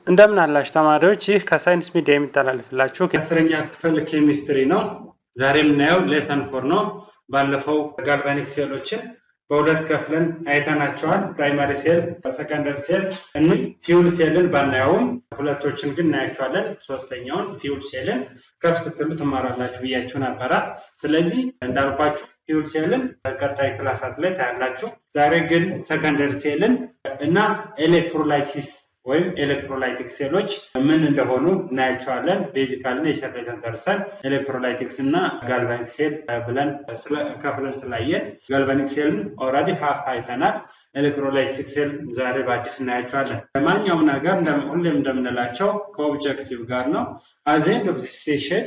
እንደምን አላችሁ ተማሪዎች? ይህ ከሳይንስ ሚዲያ የሚተላለፍላችሁ አስረኛ ክፍል ኬሚስትሪ ነው። ዛሬ የምናየው ሌሰን 4 ነው። ባለፈው ጋልቫኒክ ሴሎችን በሁለት ከፍለን አይተናቸዋል። ፕራይማሪ ሴል፣ ሰከንደሪ ሴል እና ፊውል ሴልን ባናየውም ሁለቶችን ግን እናያቸዋለን። ሶስተኛውን ፊውል ሴልን ከፍ ስትሉ ትማራላችሁ ብያችሁ ነበረ። ስለዚህ እንዳልኳችሁ ፊውል ሴልን በቀጣይ ክላሳት ላይ ታያላችሁ። ዛሬ ግን ሰከንደሪ ሴልን እና ኤሌክትሮላይሲስ ወይም ኤሌክትሮላይቲክ ሴሎች ምን እንደሆኑ እናያቸዋለን። ቤዚካሊ የሰረተን ተርሰን ኤሌክትሮላይቲክስ እና ጋልቫኒክ ሴል ብለን ከፍለን ስላየን ጋልቫኒክ ሴልን ኦልሬዲ ሀፍ አይተናል። ኤሌክትሮላይቲክ ሴል ዛሬ በአዲስ እናያቸዋለን። ማንኛውም ነገር ሁሌም እንደምንላቸው ከኦብጀክቲቭ ጋር ነው። at the end of this session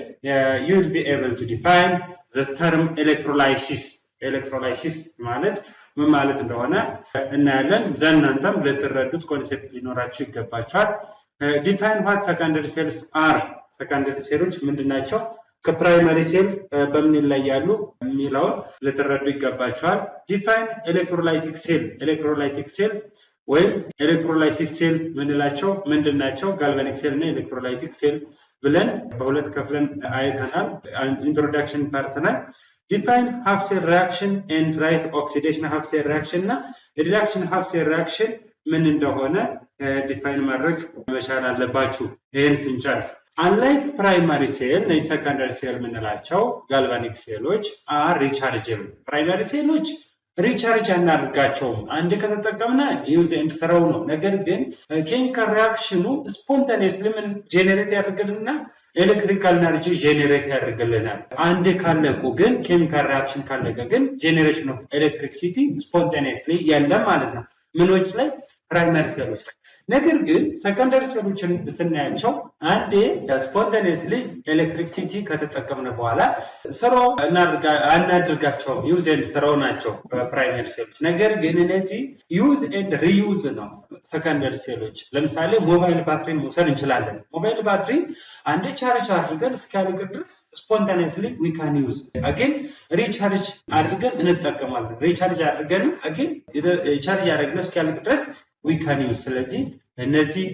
you will be able to define the term electrolysis. ኤሌክትሮላይሲስ ማለት ምን ማለት እንደሆነ እናያለን። ዘናንተም ለተረዱት ኮንሴፕት ሊኖራችሁ ይገባችኋል። ዲፋይን ዋት ሰከንደሪ ሴልስ አር፣ ሰከንደሪ ሴሎች ምንድናቸው፣ ከፕራይመሪ ሴል በምን ይለያሉ የሚለውን ለተረዱ ይገባችኋል። ዲፋይን ኤሌክትሮላይቲክ ሴል፣ ኤሌክትሮላይቲክ ሴል ወይም ኤሌክትሮላይሲስ ሴል ምንላቸው ምንድናቸው፣ ጋልቫኒክ ሴል እና ኤሌክትሮላይቲክ ሴል ብለን በሁለት ከፍለን አይተናል። ኢንትሮዳክሽን ፓርት ላይ define half cell reaction and write oxidation half cell reaction እና reduction half cell reaction ምን እንደሆነ ዲፋይን ማድረግ መቻል አለባችሁ። ይሄን ስንጨርስ unlike primary cell እና secondary cell ምንላቸው galvanic ሴሎች are rechargeable። primary ሴሎች ሪቻርጅ አናደርጋቸውም፣ አንድ ከተጠቀምና ዩዝ ኤንድ ስራው ነው። ነገር ግን ኬሚካል ሪአክሽኑ ስፖንታኒየስሊ ምን ጄኔሬት ያደርግልና ኤሌክትሪካል ኤነርጂ ጄኔሬት ያደርግልናል። አንድ ካለቁ ግን ኬሚካል ሪአክሽን ካለቀ ግን ጄኔሬሽን ኦፍ ኤሌክትሪክሲቲ ስፖንታኒየስሊ የለም ማለት ነው። ምኖች ላይ? ፕራይመሪ ሴሎች ላይ። ነገር ግን ሰከንደሪ ሴሎችን ስናያቸው አንዴ ስፖንታኒየስሊ ኤሌክትሪክሲቲ ከተጠቀምን በኋላ ስራው አናድርጋቸው፣ ዩዝ ኤንድ ስራው ናቸው ፕራይመሪ ሴሎች። ነገር ግን እነዚህ ዩዝ ኤንድ ሪዩዝ ነው ሰከንደሪ ሴሎች። ለምሳሌ ሞባይል ባትሪን መውሰድ እንችላለን። ሞባይል ባትሪ አንዴ ቻርጅ አድርገን እስኪያልቅ ድረስ ስፖንታኒየስሊ ዊ ካን ዩዝ አጌን ሪቻርጅ አድርገን እንጠቀማለን። ሪቻርጅ አድርገን አጌን ቻርጅ አድርገን እስኪያልቅ ድረስ we can use። ስለዚህ እነዚህ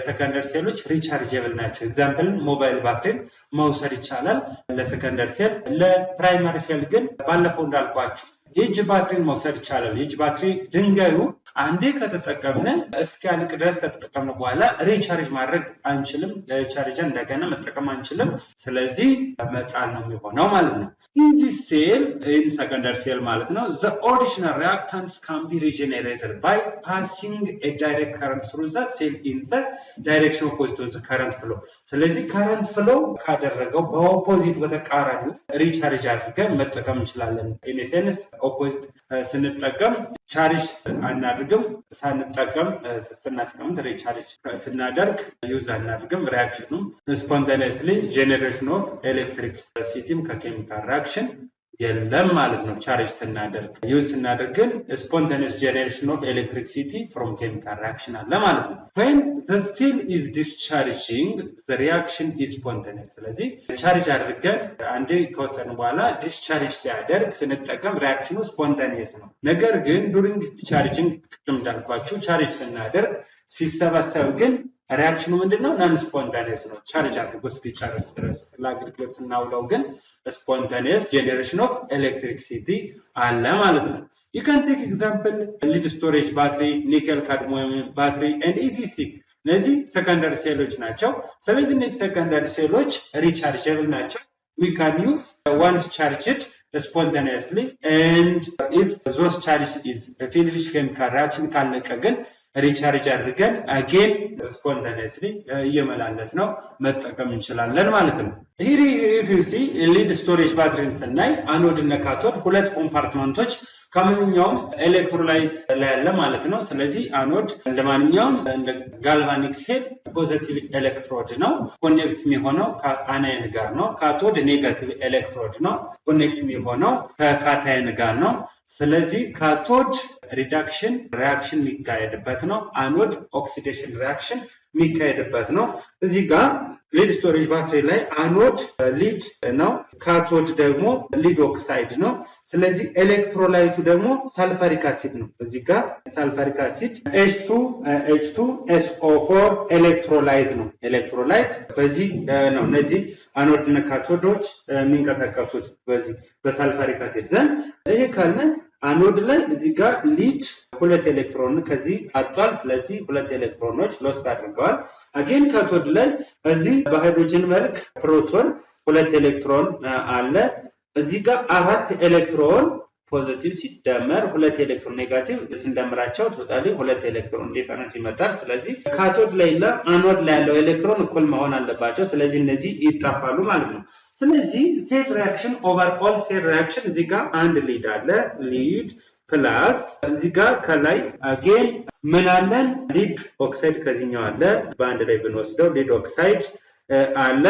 ሰከንደሪ ሴሎች ሪቻርጀብል ናቸው። ኤግዛምፕል ሞባይል ባትሪን መውሰድ ይቻላል ለሰከንደሪ ሴል። ለፕራይመሪ ሴል ግን ባለፈው እንዳልኳችሁ የእጅ ባትሪን መውሰድ ይቻላል። የእጅ ባትሪ ድንጋዩ አንዴ ከተጠቀምነ እስኪያልቅ ድረስ ከተጠቀምነ በኋላ ሪቻርጅ ማድረግ አንችልም። ለሪቻርጅ እንደገና መጠቀም አንችልም። ስለዚህ መጣል ነው የሚሆነው ማለት ነው። in this cell in secondary cell ማለት ነው the original reactants can be regenerated by passing a direct current through the cell in the direction opposite to the current flow። ስለዚህ current flow ካደረገው በኦፖዚት በተቃራኒው ሪቻርጅ አድርገን መጠቀም እንችላለን። in a sense ኦፖዚት ስንጠቀም ቻርጅ አናድርግም፣ ሳንጠቀም ስናስቀምጥ ሪቻርጅ ስናደርግ ዩዝ አናድርግም። ሪአክሽኑም ስፖንታኒየስሊ ጄኔሬሽን ኦፍ ኤሌክትሪሲቲም ከኬሚካል ሪአክሽን የለም ማለት ነው። ቻርጅ ስናደርግ ዩዝ ስናደርግ ግን ስፖንታኒየስ ጄኔሬሽን ኦፍ ኤሌክትሪሲቲ ፍሮም ኬሚካል ሪአክሽን አለ ማለት ነው። when the cell is discharging the reaction is spontaneous። ስለዚህ ቻርጅ አድርገን አንዴ ከወሰን በኋላ ዲስቻርጅ ሲያደርግ ስንጠቀም ሪአክሽኑ ስፖንታኒየስ ነው። ነገር ግን ዱሪንግ ቻርጂንግ ቅድም እንዳልኳችሁ ቻርጅ ስናደርግ ሲሰበሰብ ግን ሪአክሽኑ ምንድነው? ናን ስፖንታኒየስ ነው። ቻርጅ አድርጎ እስኪጨርስ ድረስ ለአገልግሎት ስናውለው ግን ስፖንታኒየስ ጄኔሬሽን ኦፍ ኤሌክትሪሲቲ አለ ማለት ነው። you can take example lead storage battery, nickel cadmium battery and etc። እነዚህ ሰከንደሪ ሴሎች ናቸው። ስለዚህ እነዚህ ሰከንደሪ ሴሎች ሪቻርጀብል ናቸው። we can use once charged spontaneously and if those charge is finished chemical reaction ካለቀ ግን ሪቻርጅ አድርገን አጌን ስፖንታኒየስሊ እየመላለስ ነው መጠቀም እንችላለን ማለት ነው። ሂሪ if you see lead storage battery ስናይ አኖድ እና ካቶድ ሁለት ኮምፓርትመንቶች ከማንኛውም ኤሌክትሮላይት ላይ ያለ ማለት ነው። ስለዚህ አኖድ እንደማንኛውም እንደ ጋልቫኒክ ሴል ፖዚቲቭ ኤሌክትሮድ ነው፣ ኮኔክት የሚሆነው ከአናይን ጋር ነው። ካቶድ ኔጋቲቭ ኤሌክትሮድ ነው፣ ኮኔክት የሚሆነው ከካታይን ጋር ነው። ስለዚህ ካቶድ ሪዳክሽን ሪአክሽን የሚካሄድበት ነው፣ አኖድ ኦክሲዴሽን ሪአክሽን የሚካሄድበት ነው። እዚህ ጋር ሊድ ስቶሬጅ ባትሪ ላይ አኖድ ሊድ ነው፣ ካቶድ ደግሞ ሊድ ኦክሳይድ ነው። ስለዚህ ኤሌክትሮላይቱ ደግሞ ሳልፈሪክ አሲድ ነው። እዚህ ጋር ሳልፈሪክ አሲድ H2SO4 ኤሌክትሮላይት ነው። ኤሌክትሮላይት በዚህ ነው እነዚህ አኖድ እና ካቶዶች የሚንቀሳቀሱት በዚህ በሳልፈሪክ አሲድ ዘንድ። ይሄ ካለ አኖድ ላይ እዚህ ጋር ሊድ 2 ኤሌክትሮን ከዚህ አጥቷል። ስለዚህ 2 ኤሌክትሮኖች ሎስት አድርገዋል። አጌን ካቶድ ላይ እዚህ በሃይድሮጅን መልክ ፕሮቶን 2 ኤሌክትሮን አለ። እዚህ ጋር 4 ኤሌክትሮን ፖዚቲቭ ሲደመር 2 ኤሌክትሮን ኔጋቲቭ ስንደምራቸው ቶታሊ 2 ኤሌክትሮን ዲፈረንስ ይመጣል። ስለዚህ ካቶድ ላይ እና አኖድ ላይ ያለው ኤሌክትሮን እኩል መሆን አለባቸው። ስለዚህ እነዚህ ይጣፋሉ ማለት ነው። ስለዚህ ሴል ሪአክሽን ኦቨርኦል ሴል ሪአክሽን እዚህ ጋር አንድ ሊድ አለ፣ ሊድ ፕላስ እዚህ ጋር ከላይ አጌን ምን አለን? ሊድ ኦክሳይድ ከዚህኛው አለ። በአንድ ላይ ብንወስደው ሊድ ኦክሳይድ አለ።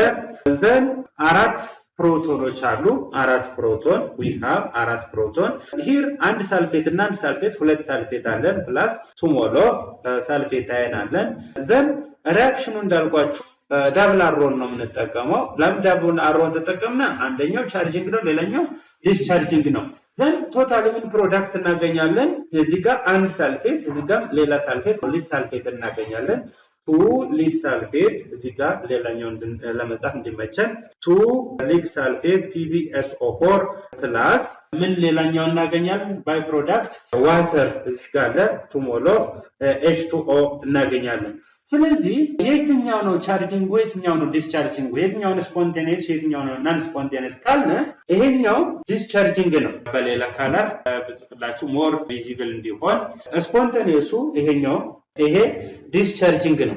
ዘን 4 ፕሮቶኖች አሉ። 4 ፕሮቶን we have 4 ፕሮቶን here አንድ ሳልፌት እና አንድ ሳልፌት 2 ሳልፌት አለን ፕላስ 2 ሞል ኦፍ ሳልፌት አየን አለን። ዘን ሪአክሽኑ እንዳልኳችሁ ዳብል አሮን ነው የምንጠቀመው። ለምን ዳብል አሮን ተጠቀምና? አንደኛው ቻርጂንግ ነው፣ ሌላኛው ዲስቻርጂንግ ነው። ዘን ቶታሊ ምን ፕሮዳክት እናገኛለን? እዚህ ጋር አንድ ሳልፌት፣ እዚህ ጋር ሌላ ሳልፌት ሊድ ሳልፌት እናገኛለን። 2 ሊድ ሳልፌት እዚህ ጋር ሌላኛው ለመጻፍ እንዲመቸን 2 ሊድ ሳልፌት PbSO4 ፕላስ ምን ሌላኛው እናገኛለን? ባይ ፕሮዳክት ዋተር እዚህ ጋር አለ 2 ሞል ኦፍ H2O እናገኛለን። ስለዚህ የትኛው ነው ቻርጂንግ ወይ የትኛው ነው ዲስቻርጂንግ ወይ የትኛው ነው ስፖንቴኒየስ የትኛው ነው ናን ስፖንቴኒየስ ካልን ይሄኛው ዲስቻርጂንግ ነው። በሌላ ካለር በጽፍላችሁ ሞር ቪዚብል እንዲሆን ስፖንቴኒየሱ ይሄኛው ይሄ ዲስቻርጂንግ ነው።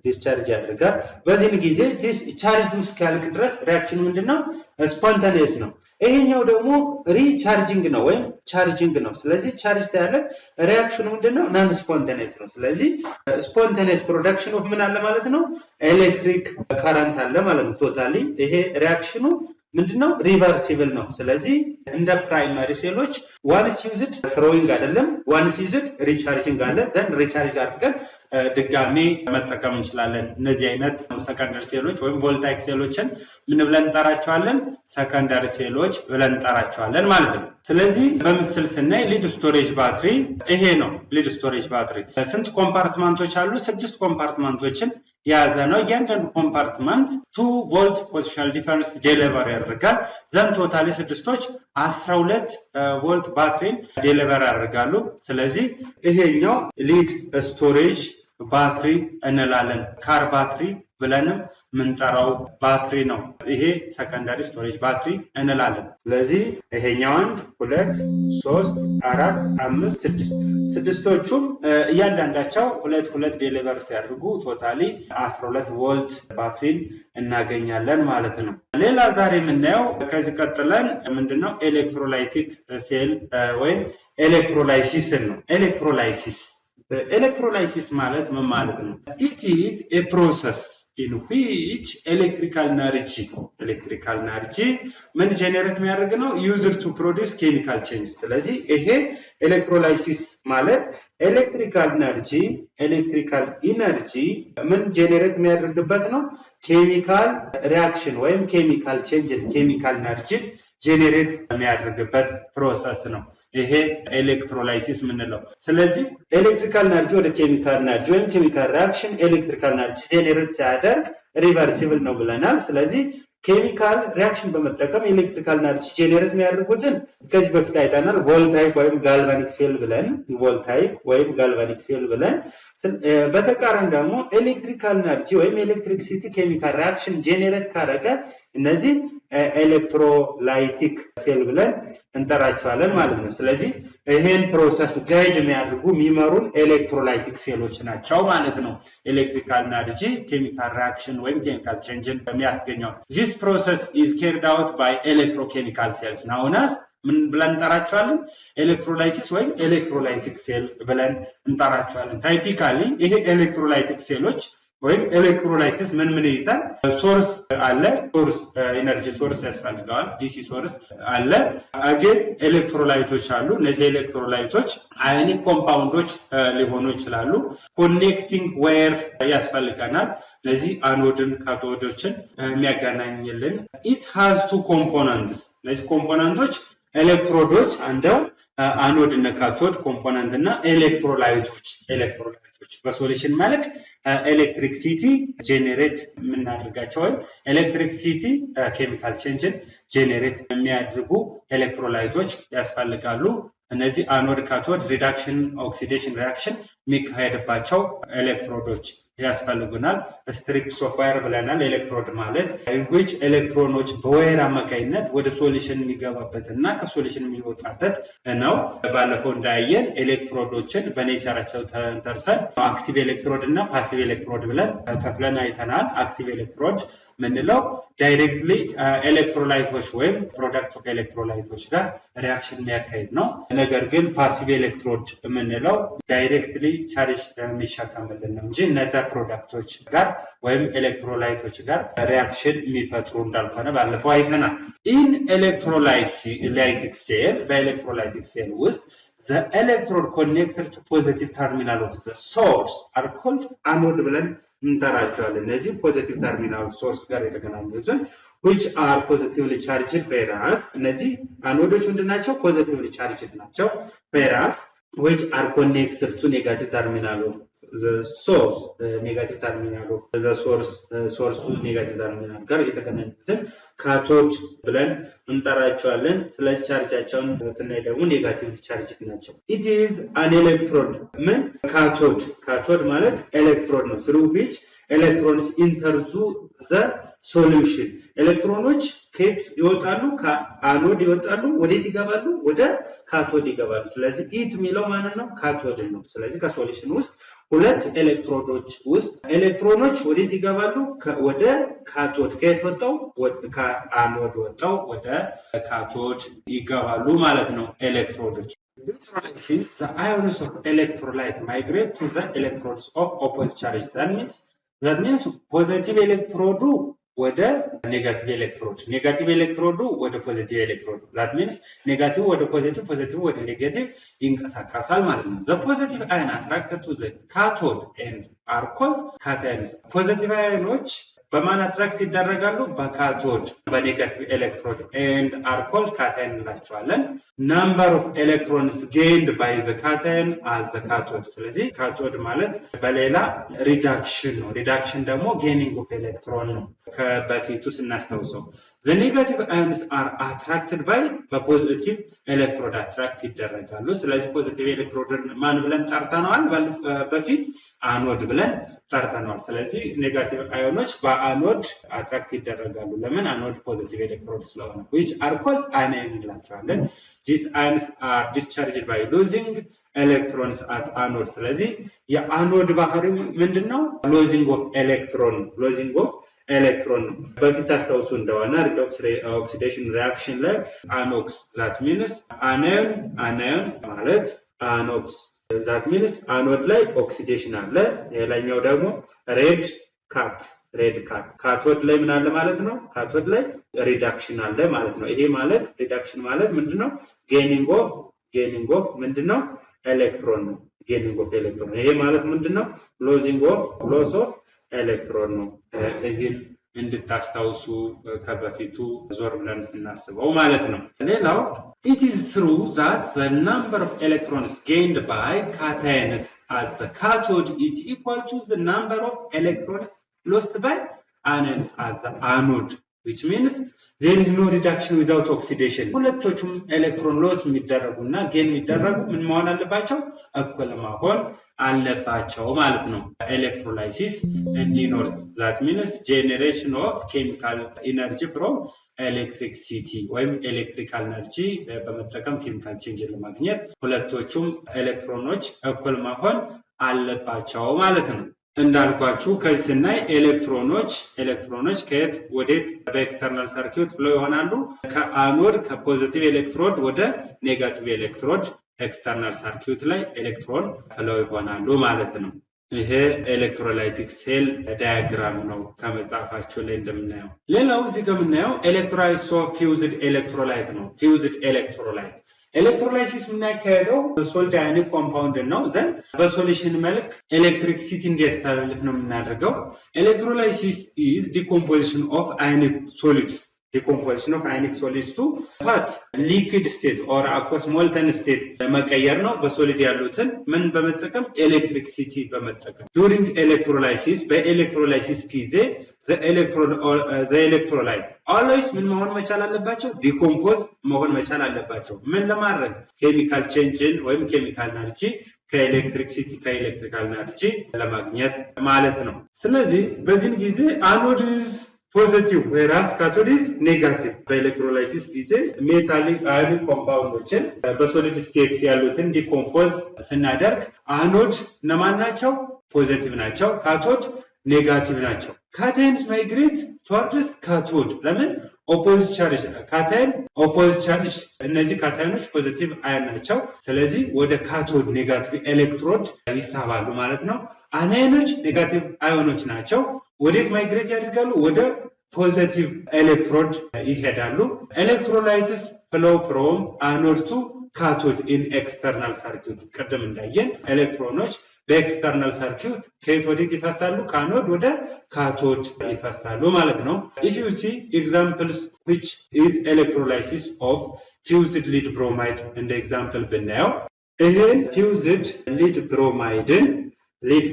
ዲስቻርጅ ያደርጋል። በዚህ ጊዜ ቻርጁ እስኪያልቅ ድረስ ሪአክሽኑ ምንድነው? ስፖንታኒየስ ነው። ይሄኛው ደግሞ ሪቻርጂንግ ነው ወይም ቻርጂንግ ነው። ስለዚህ ቻርጅ ሲያደርግ ሪአክሽኑ ምንድነው? ናን ስፖንታኒየስ ነው። ስለዚህ ስፖንታኒየስ ፕሮዳክሽን ኦፍ ምን አለ ማለት ነው? ኤሌክትሪክ ካረንት አለ ማለት ነው። ቶታሊ ይሄ ሪአክሽኑ ምንድነው? ሪቨርሲብል ነው። ስለዚህ እንደ ፕራይመሪ ሴሎች ዋንስ ዩዝድ ስሮዊንግ አይደለም፣ ዋንስ ዩዝድ ሪቻርጂንግ አለ። ዘን ሪቻርጅ አድርገን ድጋሜ መጠቀም እንችላለን። እነዚህ አይነት ሰከንደሪ ሴሎች ወይም ቮልታይክ ሴሎችን ምን ብለን እንጠራቸዋለን? ሰከንደሪ ሴሎች ብለን እንጠራቸዋለን ማለት ነው። ስለዚህ በምስል ስናይ ሊድ ስቶሬጅ ባትሪ ይሄ ነው። ሊድ ስቶሬጅ ባትሪ ስንት ኮምፓርትመንቶች አሉ? 6 ኮምፓርትመንቶችን የያዘ ነው። እያንዳንዱ ኮምፓርትመንት 2 ቮልት ፖዚሽናል ዲፈረንስ ዴሊቨር ያደርጋል። ዘን ቶታሊ 6ቶች 12 ቮልት ባትሪን ዴሊቨር ያደርጋሉ። ስለዚህ ይሄኛው ሊድ ስቶሬጅ ባትሪ እንላለን። ካር ባትሪ ብለንም ምንጠራው ባትሪ ነው። ይሄ ሰከንዳሪ ስቶሬጅ ባትሪ እንላለን። ስለዚህ ይሄኛው 1 2 3 4 5 6 ስድስቶቹም እያንዳንዳቸው 2 ዴሊቨር ሲያደርጉ ቶታሊ 12 ቮልት ባትሪን እናገኛለን ማለት ነው። ሌላ ዛሬ የምናየው ከዚህ ቀጥለን ምንድነው? ኤሌክትሮላይቲክ ሴል ወይም ኤሌክትሮላይሲስ ነው። ኤሌክትሮላይሲስ ማለት ምን ማለት ነው? It is a process in which electrical energy ምን ጀነሬት የሚያደርግ ነው? used to produce chemical changes። ስለዚህ ይሄ ኤሌክትሮላይሲስ ማለት ኤሌክትሪካል ኢነርጂ ምን ጀነሬት የሚያደርግበት ነው? ኬሚካል ሪአክሽን ወይም ኬሚካል ቼንጅ ኬሚካል ኤነርጂ ጄኔሬት የሚያደርግበት ፕሮሰስ ነው ይሄ ኤሌክትሮላይሲስ ምንለው። ስለዚህ ኤሌክትሪካል ኤነርጂ ወደ ኬሚካል ኤነርጂ ወይም ኬሚካል ሪአክሽን ኤሌክትሪካል ኤነርጂ ጄኔሬት ሲያደርግ ሪቨርሲብል ነው ብለናል። ስለዚህ ኬሚካል ሪአክሽን በመጠቀም ኤሌክትሪካል ኤነርጂ ጄኔሬት የሚያደርጉትን ከዚህ በፊት አይተናል። ቮልታይክ ወይም ጋልቫኒክ ሴል ብለን በተቃራኒ ደግሞ ኤሌክትሪካል ኤነርጂ ወይም ኤሌክትሪክሲቲ ኬሚካል ሪአክሽን ጄኔሬት ካደረገ እነዚህ ኤሌክትሮላይቲክ ሴል ብለን እንጠራቸዋለን ማለት ነው። ስለዚህ ይሄን ፕሮሰስ ጋይድ የሚያደርጉ የሚመሩን ኤሌክትሮላይቲክ ሴሎች ናቸው ማለት ነው። ኤሌክትሪካል ኤነርጂ ኬሚካል ሪአክሽን ወይም ኬሚካል ቼንጅን የሚያስገኘው this process is carried out by electrochemical cells known as ምን ብለን እንጠራቸዋለን? ኤሌክትሮላይሲስ ወይም ኤሌክትሮላይቲክ ሴል ብለን እንጠራቸዋለን። ታይፒካሊ ይሄ ኤሌክትሮላይቲክ ሴሎች ወይም ኤሌክትሮላይሲስ ምን ይይዛል? ሶርስ አለ፣ ሶርስ ኢነርጂ ሶርስ ያስፈልገዋል፣ ዲሲ ሶርስ አለ። አገን ኤሌክትሮላይቶች አሉ። እነዚህ ኤሌክትሮላይቶች አዮኒክ ኮምፓውንዶች ሊሆኑ ይችላሉ። ኮኔክቲንግ ዋየር ያስፈልገናል፣ ለዚህ አኖድን ካቶዶችን የሚያገናኝልን። ኢት ሃዝ ቱ ኮምፖነንትስ። እነዚህ ኮምፖነንቶች ኤሌክትሮዶች አንደው አኖድ እና ካቶድ ኮምፖነንት እና ኤሌክትሮላይቶች በሶሉሽን መልክ ኤሌክትሪክሲቲ ጄኔሬት የምናደርጋቸው ወይም ኤሌክትሪክሲቲ ኬሚካል ቼንጅን ጄኔሬት የሚያደርጉ ኤሌክትሮላይቶች ያስፈልጋሉ። እነዚህ አኖድ ካቶድ ሪዳክሽን ኦክሲዴሽን ሪአክሽን የሚካሄድባቸው ኤሌክትሮዶች ያስፈልጉናል። ስትሪፕስ ኦፍ ዋየር ብለናል። ኤሌክትሮድ ማለት ኢንዊች ኤሌክትሮኖች በዋየር አማካኝነት ወደ ሶሉሽን የሚገባበት እና ከሶሉሽን የሚወጣበት ነው። ባለፈው እንዳያየን ኤሌክትሮዶችን በኔቸራቸው ተንተርሰን አክቲቭ ኤሌክትሮድ እና ፓሲቭ ኤሌክትሮድ ብለን ከፍለን አይተናል። አክቲቭ ኤሌክትሮድ ምንለው ዳይሬክትሊ ኤሌክትሮላይቶች ወይም ፕሮዳክት ኦፍ ኤሌክትሮላይቶች ጋር ሪአክሽን የሚያካሂድ ነው። ነገር ግን ፓሲቭ ኤሌክትሮድ የምንለው ዳይሬክትሊ ቻርጅ የሚሸከምልን ነው እንጂ እነዛ ፕሮዳክቶች ጋር ወይም ኤሌክትሮላይቶች ጋር ሪአክሽን የሚፈጥሩ እንዳልሆነ ባለፈው አይተናል። ኢን ኤሌክትሮላይቲክ ሴል በኤሌክትሮላይቲክ ሴል ውስጥ the electrode connected to positive terminal of the source are called anode ብለን እንጠራቸዋለን። እነዚህ ፖዚቲቭ ተርሚናል ሶርስ ጋር የተገናኙትን which are positively charged whereas እነዚህ አኖዶች ምንድናቸው? ፖዚቲቭሊ ቻርጅድ ናቸው። whereas which are connected to negative terminal of the source negative terminal of the source negative terminal ጋር የተገናኙትን ካቶድ ብለን እንጠራቸዋለን። ስለዚህ ቻርጃቸውን ስናይ ደግሞ ኔጋቲቭሊ ቻርጅድ ናቸው። it is an electrode ምን ካቶድ ማለት ኤሌክትሮድ ነው through which electrons enter the solution ኤሌክትሮኖች ከየት ይወጣሉ? ከአኖድ ይወጣሉ። ወዴት ይገባሉ? ወደ ካቶድ ይገባሉ። ስለዚህ ኢት የሚለው ማለት ነው ካቶድ ነው። ስለዚህ ከሶሉሽን ውስጥ ሁለት ኤሌክትሮዶች ውስጥ ኤሌክትሮኖች ወዴት ይገባሉ? ወደ ካቶድ። ከየት ወጣው? ከአኖድ ወጣው ወደ ካቶድ ይገባሉ ማለት ነው ኤሌክትሮዶች። Electrolysis, the ions of electrolyte migrate to the electrodes of opposite charge. That means positive electrode ወደ ኔጋቲቭ ኤሌክትሮዱ ወደ ፖዚቲቭ ኤሌክትሮድ that means ኔጋቲቭ ወደ ፖዚቲቭ ወደ ኔጋቲቭ ይንቀሳቀሳል ማለት ነው። the positive ion attracted to the cathode and are called cations. ፖዚቲቭ አዮኖች በማን አትራክት ይደረጋሉ? በካቶድ በኔጋቲቭ ኤሌክትሮድ and are called cation እንላቸዋለን። number of electrons gained by the cation as the cathode. ስለዚህ ካቶድ ማለት በሌላ ሪዳክሽን ነው። ሪዳክሽን ደግሞ gaining of electron ነው ከበፊቱ ስናስተውሰው። the negative ions are attracted by በፖዚቲቭ ኤሌክትሮድ አትራክት ይደረጋሉ። ስለዚህ ፖዚቲቭ ኤሌክትሮድን ማን ብለን ጠርተናል? በፊት አኖድ ብለን ጠርተናል። ስለዚህ ኔጋቲቭ አዮኖች በአኖድ አትራክት ይደረጋሉ። ለምን? አኖድ ፖዚቲቭ ኤሌክትሮድ ስለሆነ which are called anion እንላቸዋለን። these ions are discharged by losing electrons at anode. ስለዚህ የአኖድ ባህሪ ምንድነው? losing of electron ነው። በፊት ታስታውሱ እንደሆነ ሪዶክስ ኦክሲዴሽን ሪአክሽን ላይ አኖክስ that means anion ማለት አኖክስ that means አኖድ ላይ ኦክሲዴሽን አለ። ሌላኛው ደግሞ ሬድ ካት ካቶድ ላይ ምን አለ ማለት ነው? ካቶድ ላይ ሪዳክሽን አለ ማለት ነው። ይሄ ማለት ሪዳክሽን ማለት ምንድነው? ጌኒንግ ኦፍ ምንድነው? ኤሌክትሮን ነው። ጌኒንግ ኦፍ ኤሌክትሮን። ይሄ ማለት ምንድነው? ሎስ ኦፍ ኤሌክትሮን ነው። ይሄን እንድታስታውሱ ከበፊቱ ዞር ብለን ስናስበው ማለት ነው። ሌላው it is true that the number of electrons gained by cations at the cathode is equal to the number of electrons lost by anions at the anode, which means there is no reduction without oxidation. ሁለቶቹም ኤሌክትሮን ሎስ የሚደረጉና ጌን የሚደረጉ ምን መሆን አለባቸው? እኩል መሆን አለባቸው ማለት ነው። ኤሌክትሮላይሲስ እንዲኖር that means generation of chemical energy from electricity ወይም ኤሌክትሪካል ኤነርጂ በመጠቀም ኬሚካል ቼንጅ ለማግኘት ሁለቶቹም ኤሌክትሮኖች እኩል መሆን አለባቸው ማለት ነው። እንዳልኳችሁ ከዚህ ስናይ ኤሌክትሮኖች ከየት ወዴት በኤክስተርናል ሰርኪዩት ፍሎ ይሆናሉ? ከአኖድ ከፖዚቲቭ ኤሌክትሮድ ወደ ኔጋቲቭ ኤሌክትሮድ ኤክስተርናል ሰርኪዩት ላይ ኤሌክትሮን ፍሎ ይሆናሉ ማለት ነው። ይሄ ኤሌክትሮላይቲክ ሴል ዳያግራም ነው ከመጽሐፋቸው ላይ እንደምናየው። ሌላው እዚህ ጋር የምናየው ኤሌክትሮላይሲስ ኦፍ ፊውዝድ ኤሌክትሮላይት ነው። ፊውዝድ ኤሌክትሮላይት ኤሌክትሮላይሲስ የምናካሄደው ሶሊድ አዮኒክ ኮምፓውንድ ነው። ዘን በሶሉሽን መልክ ኤሌክትሪክሲቲ እንዲያስተላልፍ ነው የምናደርገው። ኤሌክትሮላይሲስ ኢዝ ዲኮምፖዚሽን ኦፍ አዮኒክ ሶሊድስ decomposition of ionic solids to what liquid state or aqueous molten state መቀየር ነው። በሶሊድ ያሉትን ምን በመጠቀም ኤሌክትሪክሲቲ በመጠቀም during electrolysis በኤሌክትሮላይሲስ ጊዜ the electrolyte always ምን መሆን መቻል አለባቸው? ዲኮምፖዝ መሆን መቻል አለባቸው። ምን ለማድረግ? ኬሚካል ቼንጅን ወይም ኬሚካል ኤነርጂ ከኤሌክትሪክሲቲ ከኤሌክትሪካል ኤነርጂ ለማግኘት ማለት ነው። ስለዚህ በዚህ ጊዜ አኖድስ ፖዚቲቭ whereas cathode is negative በኤሌክትሮላይሲስ ጊዜ ሜታሊክ አዮኒክ ኮምፓውንዶችን በሶሊድ ስቴት ያሉትን ዲኮምፖዝ ስናደርግ አኖድ እነማን ናቸው? ፖዚቲቭ ናቸው። ካቶድ ኔጋቲቭ ናቸው። ካታይንስ ማይግሬት ቶዋርድስ ካቶድ ለምን? ኦፖዚት ቻርጅ ካታይን ኦፖዚት ቻርጅ እነዚህ ካታይኖች ፖዚቲቭ አዮን ናቸው። ስለዚህ ወደ ካቶድ ኔጋቲቭ ኤሌክትሮድ ይሳባሉ ማለት ነው። አናይኖች ኔጋቲቭ አዮኖች ናቸው። ወዴት ማይግሬት ያደርጋሉ? ወደ ፖዚቲቭ ኤሌክትሮድ ይሄዳሉ። ኤሌክትሮላይትስ ፍሎው ፍሮም አኖድ ቱ ካቶድ ኢን ኤክስተርናል ሰርኪዩት። ቅድም እንዳየን ኤሌክትሮኖች በኤክስተርናል ሰርኪዩት ከየት ወዴት ይፈሳሉ? ከአኖድ ወደ ካቶድ ይፈሳሉ ማለት ነው። if you see examples which is electrolysis of fused lead bromide እንደ ኤግዛምፕል ብናየው ይሄን fused lead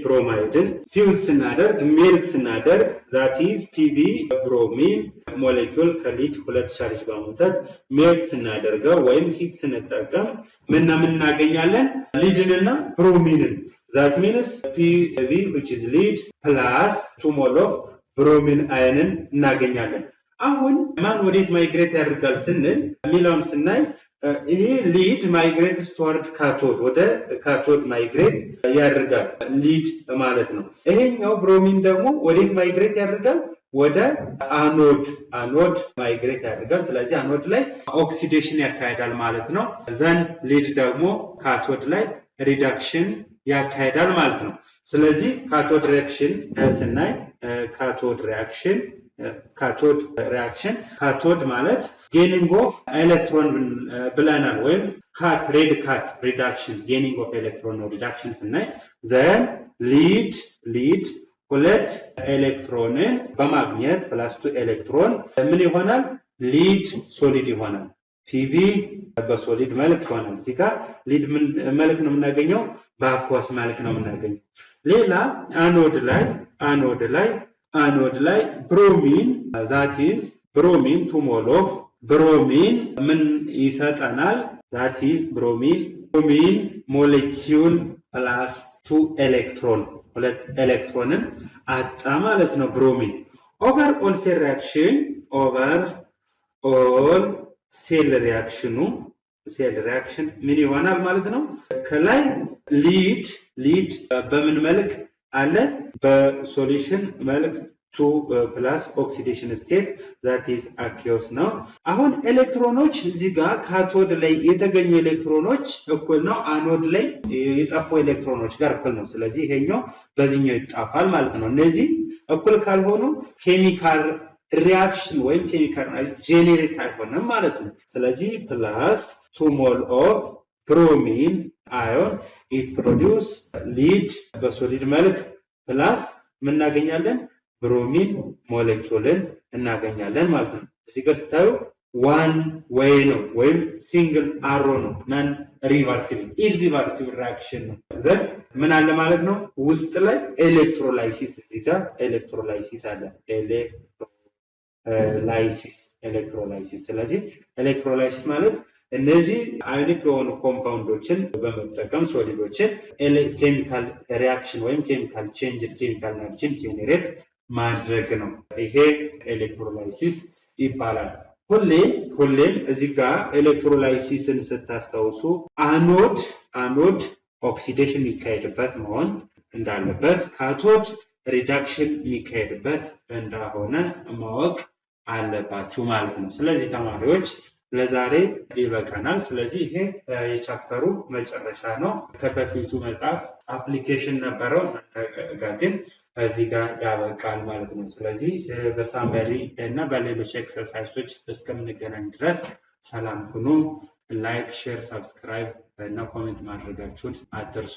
ብሮማይድን ፊውዝ ስናደርግ ሜልት ስናደርግ that is PB ብሮሚን ሞሌኪውል ከሊድ ሁለት ቻርጅ በመውጣት ሜልት ስናደርገው ወይም ሂት ስንጠቀም ምን እናገኛለን? ሊድንና ብሮሚንን that means PB which is lead plus 2 mol of ብሮሚን አየንን እናገኛለን። አሁን ማን ወዴት ማይግሬት ያደርጋል ስንል ሚላውን ስናይ ይሄ ሊድ ማይግሬትስ ቶዋርድ ካቶድ ወደ ካቶድ ማይግሬት ያደርጋል ሊድ ማለት ነው። ይሄኛው ብሮሚን ደግሞ ወዴት ማይግሬት ያደርጋል? ወደ አኖድ ማይግሬት ያደርጋል። ስለዚህ አኖድ ላይ ኦክሲዴሽን ያካሂዳል ማለት ነው። ዘን ሊድ ደግሞ ካቶድ ላይ ሪዳክሽን ያካሂዳል ማለት ነው። ስለዚህ ካቶድ ሪአክሽን ስናይ ካቶድ ማለት ጌኒንግ ኦፍ ኤሌክትሮን ብለናል ወይም ሬድ ካት ሪዳክሽን ጌኒንግ ኦፍ ኤሌክትሮን ነው ሪዳክሽን ስናይ ዘን ሊድ ሁለት ኤሌክትሮንን በማግኘት ፕላስ 2 ኤሌክትሮን ምን ይሆናል? ሊድ ሶሊድ ይሆናል። ፒቢ በሶሊድ መልክ ይሆናል። እዚህ ጋር ሊድ ምን መልክ ነው የምናገኘው? በአኳስ መልክ ነው የምናገኘው። ሌላ አኖድ ላይ ብሮሚን that is ብሮሚን 2 ሞል ኦፍ ብሮሚን ምን ይሰጠናል? that is ብሮሚን ሞሌኪውል ፕላስ 2 ኤሌክትሮን ሁለት ኤሌክትሮንን አጣ ማለት ነው ብሮሚን። ኦቨርኦል ሴል ሪአክሽን ምን ይሆናል ማለት ነው? ከላይ ሊድ በምን መልክ አለ? በሶሉሽን መልክ 2 ፕላስ ኦክሲዴሽን ስቴት that is aqueous ነው። አሁን ኤሌክትሮኖች እዚህ ጋር ካቶድ ላይ የተገኙ ኤሌክትሮኖች እኩል ነው አኖድ ላይ የጠፉ ኤሌክትሮኖች ጋር እኩል ነው። ስለዚህ ይሄኛው በዚህኛው ይጣፋል ማለት ነው። እነዚህ እኩል ካልሆኑ ኬሚካል ሪአክሽን ወይም ኬሚካል ጄኔሬት አይሆንም ማለት ነው። ስለዚህ ፕላስ 2 ሞል ኦፍ ብሮሚን አዮን it produce ሊድ በሶሊድ መልክ ፕላስ ምን እናገኛለን? ብሮሚን ሞሌኪውልን እናገኛለን ማለት ነው። እዚህ ጋር ስታዩ ዋን ዌይ ነው ወይም ሲንግል አሮ ነው። ናን ሪቨርሲብል ኢሪቨርሲብል ሪአክሽን ነው። ዘን ምን አለ ማለት ነው? ውስጥ ላይ ኤሌክትሮላይሲስ እዚህ ጋር ኤሌክትሮላይሲስ አለ። ኤሌክትሮላይሲስ ስለዚህ ኤሌክትሮላይሲስ ማለት እነዚህ አዮኒክ የሆኑ ኮምፓውንዶችን በመጠቀም ሶሊዶችን ኬሚካል ሪአክሽን ወይም ኬሚካል ቼንጅ ኬሚካል ኤነርጂን ጄኔሬት ማድረግ ነው። ይሄ ኤሌክትሮላይሲስ ይባላል። ሁሌም እዚህ ጋር ኤሌክትሮላይሲስን ስታስታውሱ አኖድ ኦክሲዴሽን የሚካሄድበት መሆን እንዳለበት፣ ካቶድ ሪዳክሽን የሚካሄድበት እንደሆነ ማወቅ አለባችሁ ማለት ነው። ስለዚህ ተማሪዎች ለዛሬ ይበቃናል። ስለዚህ ይሄ የቻፕተሩ መጨረሻ ነው። ከበፊቱ መጽሐፍ አፕሊኬሽን ነበረው ጋር ግን እዚህ ጋር ያበቃል ማለት ነው። ስለዚህ በሳምበሪ እና በሌሎች ኤክሰርሳይሶች እስከምንገናኝ ድረስ ሰላም ሁኑ። ላይክ፣ ሼር፣ ሰብስክራይብ እና ኮሜንት ማድረጋችሁን አትርሱ።